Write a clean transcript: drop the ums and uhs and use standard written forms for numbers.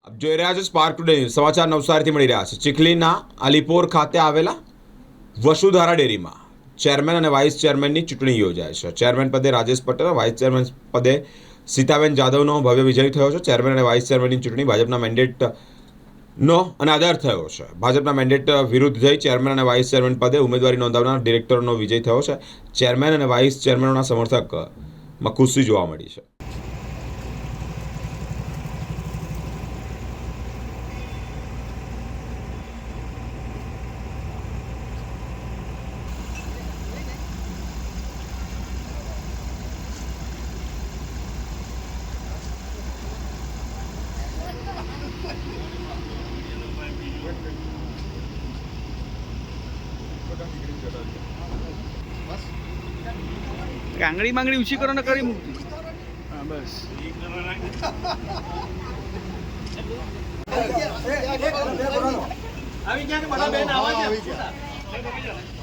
આપ જોઈ રહ્યા છો સ્પાર્ક ટુડે ન્યૂઝ. સમાચાર નવસારીથી મળી રહ્યા છે. ચીખલીના અલીપોર ખાતે આવેલા વસુધારા ડેરીમાં ચેરમેન અને વાઇસ ચેરમેનની ચૂંટણી યોજાય છે. ચેરમેન પદે રાજેશ પટેલ, વાઇસ ચેરમેન પદે સીતાબેન જાદવનો ભવ્ય વિજય થયો છે. ચેરમેન અને વાઇસ ચેરમેનની ચૂંટણી ભાજપના મેન્ડેટનો અનાદર થયો છે. ભાજપના મેન્ડેટ વિરુદ્ધ જઈ ચેરમેન અને વાઇસ ચેરમેન પદે ઉમેદવારી નોંધાવનાર ડિરેક્ટરનો વિજય થયો છે. ચેરમેન અને વાઇસ ચેરમેનોના સમર્થકમાં ખુશી જોવા મળી છે. આંગળી માંગડી ઊંચી કરો ને કરી મૂકતી. હા બસ. આવી ગયા કે બધા બેન આવા ગયા.